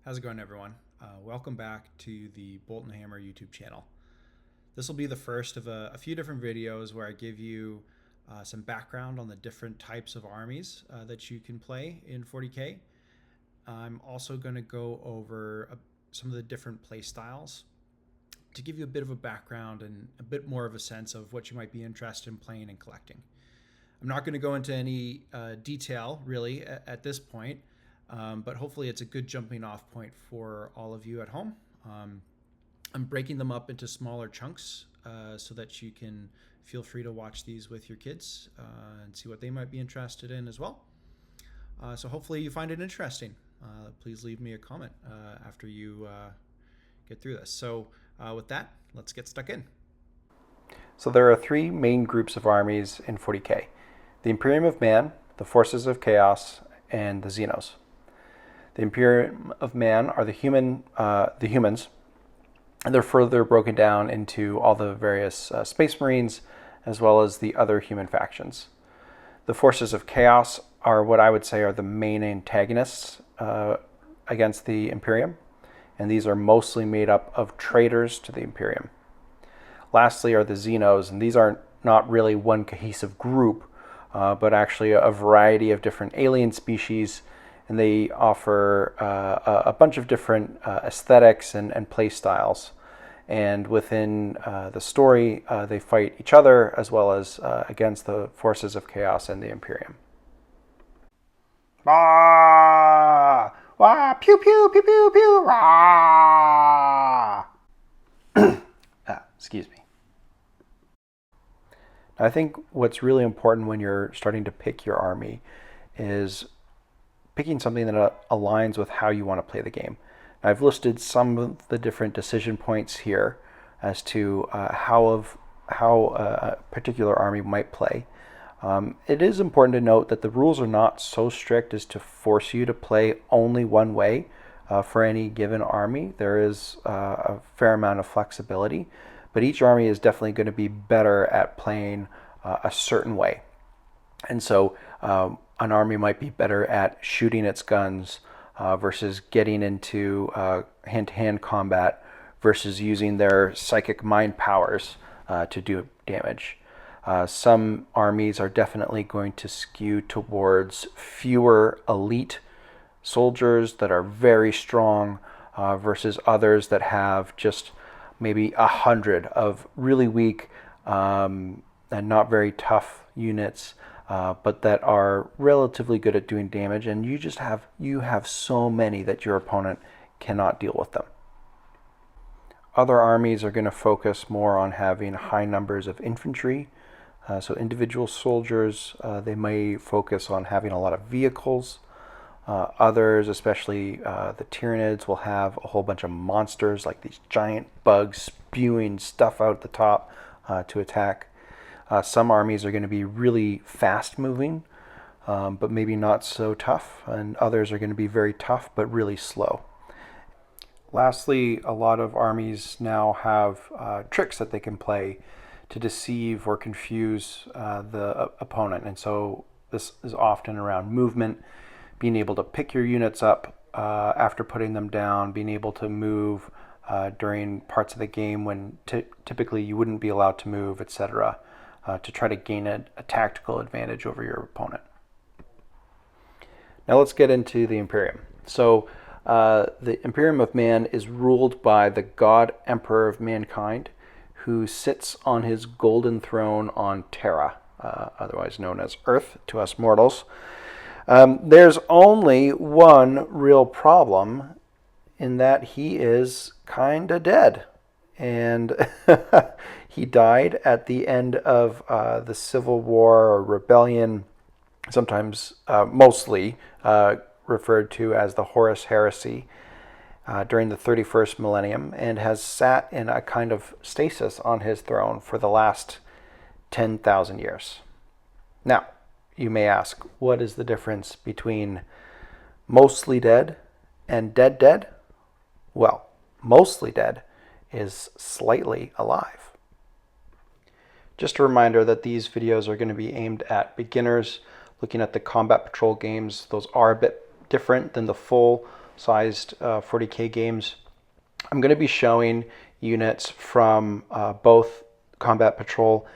How's it going, everyone? Welcome back to the Bolt and Hammer YouTube channel. This will be the first of a few different videos where I give you some background on the different types of armies that you can play in 40K. I'm also going to go over some of the different play styles to give you a bit of a background and a bit more of a sense of what you might be interested in playing and collecting. I'm not going to go into any detail really at this point. But hopefully it's a good jumping off point for all of you at home. I'm breaking them up into smaller chunks so that you can feel free to watch these with your kids and see what they might be interested in as well. So hopefully you find it interesting. Please leave me a comment after you get through this. So with that, let's get stuck in. So there are three main groups of armies in 40K. The Imperium of Man, the Forces of Chaos, and the Xenos. The Imperium of Man are the humans, and they're further broken down into all the various Space Marines, as well as the other human factions. The Forces of Chaos are what I would say are the main antagonists against the Imperium, and these are mostly made up of traitors to the Imperium. Lastly are the Xenos, and these are not really one cohesive group, but actually a variety of different alien species, and they offer a bunch of different aesthetics and play styles. And within the story, they fight each other as well as against the Forces of Chaos and the Imperium. Wah! Wah! Pew pew pew pew pew! Wah! Excuse me. I think what's really important when you're starting to pick your army is picking something that aligns with how you want to play the game. I've listed some of the different decision points here as to how a particular army might play. It is important to note that the rules are not so strict as to force you to play only one way for any given army. There is a fair amount of flexibility, but each army is definitely going to be better at playing a certain way. And so an army might be better at shooting its guns versus getting into hand-to-hand combat versus using their psychic mind powers to do damage. Some armies are definitely going to skew towards fewer elite soldiers that are very strong versus others that have just maybe 100 of really weak and not very tough units, but that are relatively good at doing damage, and you have so many that your opponent cannot deal with them. Other armies are going to focus more on having high numbers of infantry, so individual soldiers. They may focus on having a lot of vehicles. Others, especially the Tyranids, will have a whole bunch of monsters like these giant bugs spewing stuff out the top to attack. Some armies are going to be really fast moving, but maybe not so tough, and others are going to be very tough but really slow. Lastly, a lot of armies now have tricks that they can play to deceive or confuse the opponent, and so this is often around movement, being able to pick your units up after putting them down, being able to move during parts of the game when typically you wouldn't be allowed to move, etc., to try to gain a tactical advantage over your opponent. Now let's get into the Imperium. So the Imperium of Man is ruled by the God Emperor of Mankind, who sits on his golden throne on Terra, otherwise known as Earth to us mortals. There's only one real problem, in that he is kinda dead. And he died at the end of the Civil War or Rebellion, sometimes mostly referred to as the Horus Heresy, during the 31st millennium, and has sat in a kind of stasis on his throne for the last 10,000 years. Now, you may ask, what is the difference between mostly dead and dead dead? Well, mostly dead is slightly alive. Just a reminder that these videos are going to be aimed at beginners looking at the Combat Patrol games. Those are a bit different than the full full-sized 40K games, I'm going to be showing units from both Combat Patrol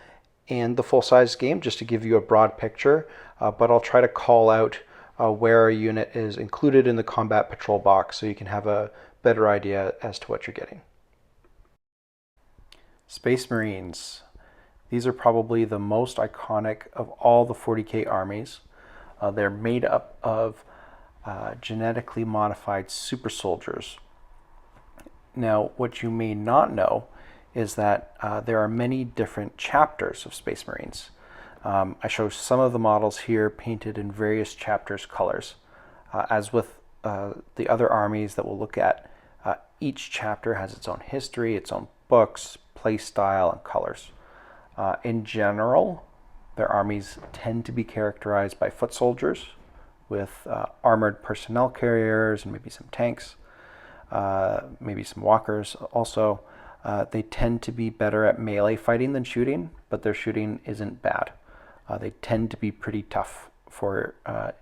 and the full-size game just to give you a broad picture, but I'll try to call out where a unit is included in the Combat Patrol box so you can have a better idea as to what you're getting. Space Marines. These are probably the most iconic of all the 40K armies. They're made up of genetically modified super soldiers. Now, what you may not know is that there are many different chapters of Space Marines. I show some of the models here painted in various chapters colors. As with the other armies that we'll look at, each chapter has its own history, its own books, play style, and colors. In general, their armies tend to be characterized by foot soldiers with armored personnel carriers and maybe some tanks, maybe some walkers also. They tend to be better at melee fighting than shooting, but their shooting isn't bad. They tend to be pretty tough for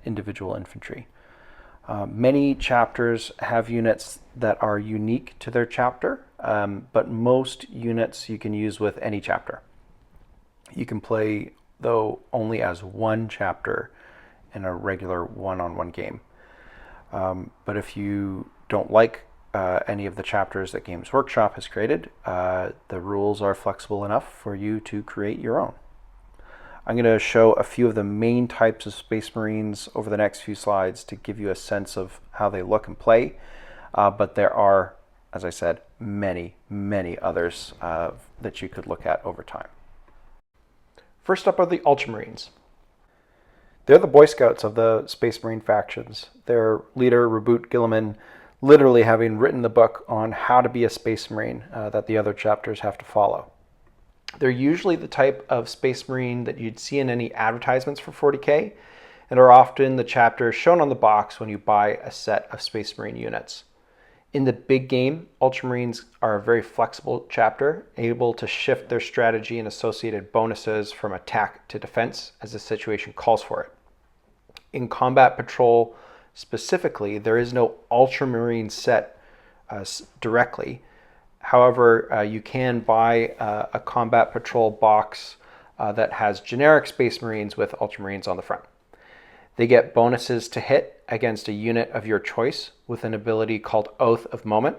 individual infantry. Many chapters have units that are unique to their chapter, but most units you can use with any chapter. You can play, though, only as one chapter in a regular one-on-one game. But if you don't like any of the chapters that Games Workshop has created, the rules are flexible enough for you to create your own. I'm going to show a few of the main types of Space Marines over the next few slides to give you a sense of how they look and play, but there are, as I said, many, many others that you could look at over time. First up are the Ultramarines. They're the Boy Scouts of the Space Marine factions. Their leader, Reboot Gilliman, literally having written the book on how to be a Space Marine that the other chapters have to follow. They're usually the type of Space Marine that you'd see in any advertisements for 40K, and are often the chapters shown on the box when you buy a set of Space Marine units. In the big game, Ultramarines are a very flexible chapter, able to shift their strategy and associated bonuses from attack to defense as the situation calls for it. In Combat Patrol specifically, there is no Ultramarine set directly. However, you can buy a Combat Patrol box that has generic Space Marines with Ultramarines on the front. They get bonuses to hit against a unit of your choice with an ability called Oath of Moment,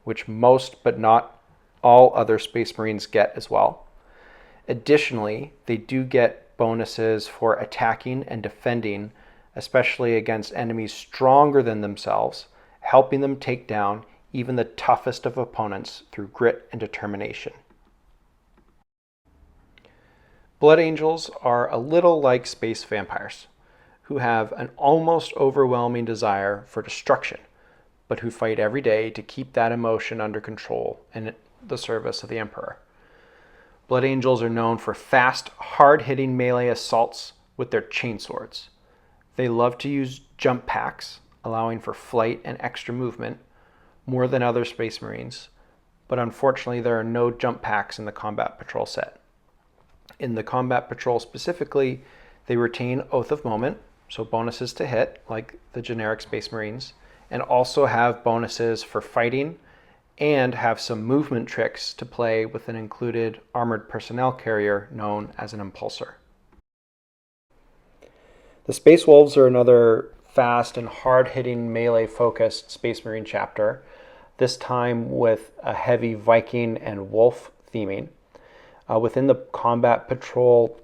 which most but not all other Space Marines get as well. Additionally, they do get bonuses for attacking and defending, especially against enemies stronger than themselves, helping them take down even the toughest of opponents through grit and determination. Blood Angels are a little like space vampires, who have an almost overwhelming desire for destruction, but who fight every day to keep that emotion under control in the service of the Emperor. Blood Angels are known for fast, hard-hitting melee assaults with their chainswords. They love to use jump packs, allowing for flight and extra movement, more than other Space Marines, but unfortunately there are no jump packs in the Combat Patrol set. In the Combat Patrol specifically, they retain Oath of Moment, so bonuses to hit, like the generic Space Marines, and also have bonuses for fighting, and have some movement tricks to play with an included armored personnel carrier known as an Impulsor. The Space Wolves are another fast and hard-hitting melee-focused Space Marine chapter, this time with a heavy Viking and Wolf theming. Within the Combat Patrol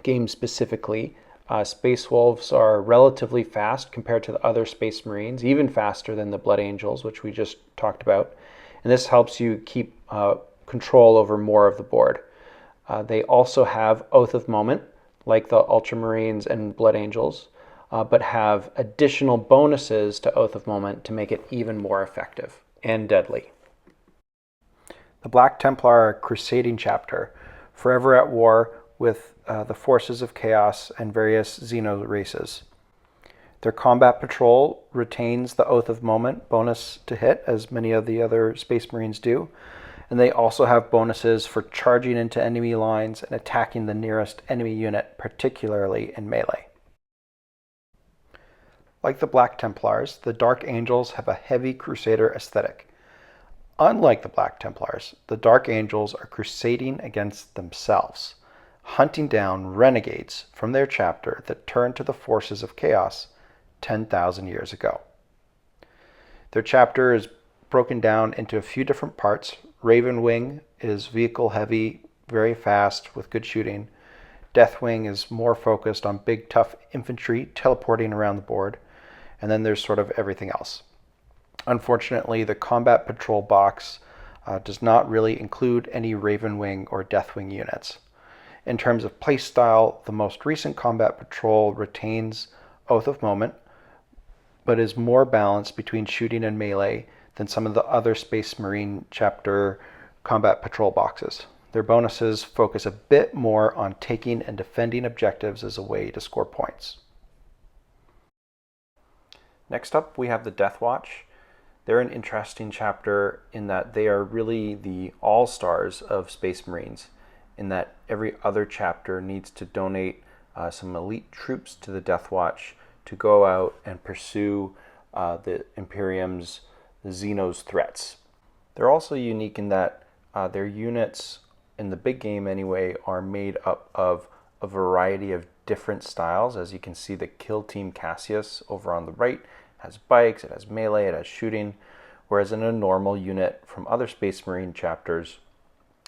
game specifically, Space Wolves are relatively fast compared to the other Space Marines, even faster than the Blood Angels, which we just talked about. And this helps you keep control over more of the board. They also have Oath of Moment, like the Ultramarines and Blood Angels, but have additional bonuses to Oath of Moment to make it even more effective and deadly. The Black Templar Crusading chapter, forever at war with the forces of chaos and various Xeno races. Their Combat Patrol retains the Oath of Moment bonus to hit, as many of the other Space Marines do, and they also have bonuses for charging into enemy lines and attacking the nearest enemy unit, particularly in melee. Like the Black Templars, the Dark Angels have a heavy Crusader aesthetic. Unlike the Black Templars, the Dark Angels are crusading against themselves, hunting down renegades from their chapter that turned to the forces of chaos 10,000 years ago. Their chapter is broken down into a few different parts. Ravenwing is vehicle heavy, very fast, with good shooting. Deathwing is more focused on big, tough infantry teleporting around the board. And then there's sort of everything else. Unfortunately, the Combat Patrol box does not really include any Ravenwing or Deathwing units. In terms of playstyle, the most recent Combat Patrol retains Oath of Moment, but is more balanced between shooting and melee than some of the other Space Marine chapter Combat Patrol boxes. Their bonuses focus a bit more on taking and defending objectives as a way to score points. Next up, we have the Death Watch. They're an interesting chapter in that they are really the all-stars of Space Marines, in that every other chapter needs to donate some elite troops to the Death Watch to go out and pursue the Imperium's, the Xeno's threats. They're also unique in that their units, in the big game anyway, are made up of a variety of different styles. As you can see, the Kill Team Cassius over on the right has bikes, it has melee, it has shooting, whereas in a normal unit from other Space Marine chapters,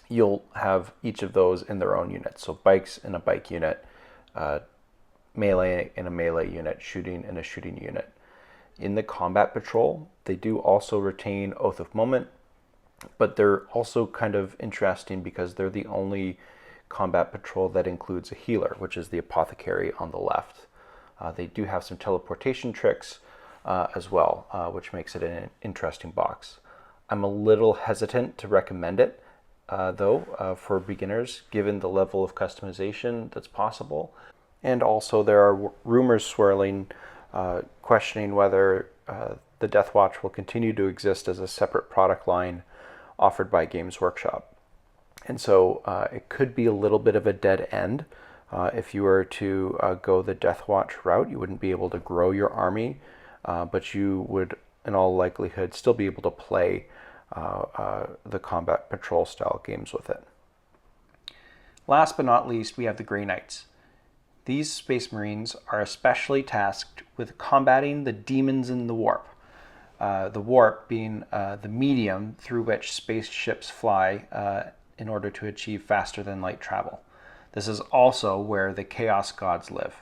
you'll have each of those in their own unit. So bikes in a bike unit, melee in a melee unit, shooting in a shooting unit. In the Combat Patrol, they do also retain Oath of Moment, but they're also kind of interesting because they're the only Combat Patrol that includes a healer, which is the Apothecary on the left. They do have some teleportation tricks as well, which makes it an interesting box. I'm a little hesitant to recommend it, though, for beginners, given the level of customization that's possible. And also there are rumors swirling, questioning whether the Death Watch will continue to exist as a separate product line offered by Games Workshop. And so it could be a little bit of a dead end. If you were to go the Death Watch route, you wouldn't be able to grow your army, but you would, in all likelihood, still be able to play the Combat Patrol style games with it. Last but not least, we have the Grey Knights. These Space Marines are especially tasked with combating the demons in the warp. The warp being the medium through which spaceships fly in order to achieve faster than light travel. This is also where the Chaos Gods live.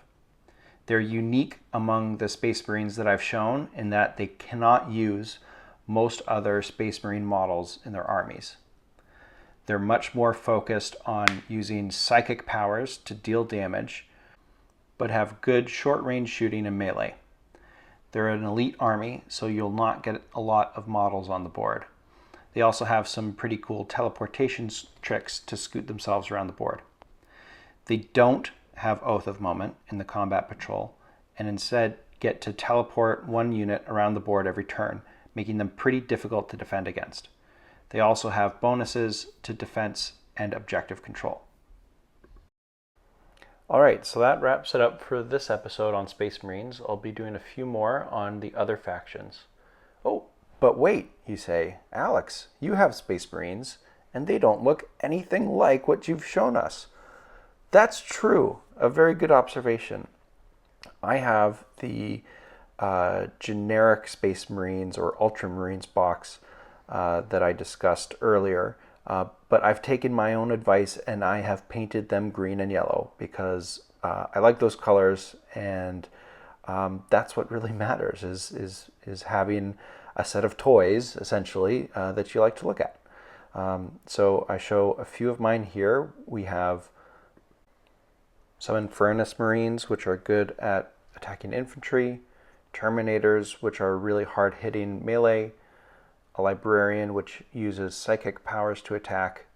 They're unique among the Space Marines that I've shown in that they cannot use most other Space Marine models in their armies. They're much more focused on using psychic powers to deal damage, but have good short-range shooting and melee. They're an elite army, so you'll not get a lot of models on the board. They also have some pretty cool teleportation tricks to scoot themselves around the board. They don't have Oath of Moment in the Combat Patrol, and instead get to teleport one unit around the board every turn, making them pretty difficult to defend against. They also have bonuses to defense and objective control. Alright, so that wraps it up for this episode on Space Marines. I'll be doing a few more on the other factions. Oh, but wait, you say, Alex, you have Space Marines, and they don't look anything like what you've shown us. That's true. A very good observation. I have the generic Space Marines or Ultramarines box that I discussed earlier, but I've taken my own advice and I have painted them green and yellow because I like those colors, and that's what really matters is having a set of toys, essentially, that you like to look at. So I show a few of mine here. We have some Infernus Marines, which are good at attacking infantry, Terminators, which are really hard-hitting melee, a Librarian, which uses psychic powers to attack,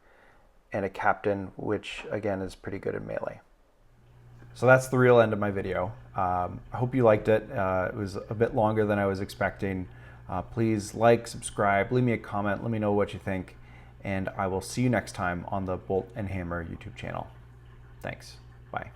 and a Captain, which again is pretty good in melee. So that's the real end of my video. I hope you liked it. It was a bit longer than I was expecting. Please like, subscribe, leave me a comment, let me know what you think, and I will see you next time on the Bolt and Hammer YouTube channel. Thanks. Bye.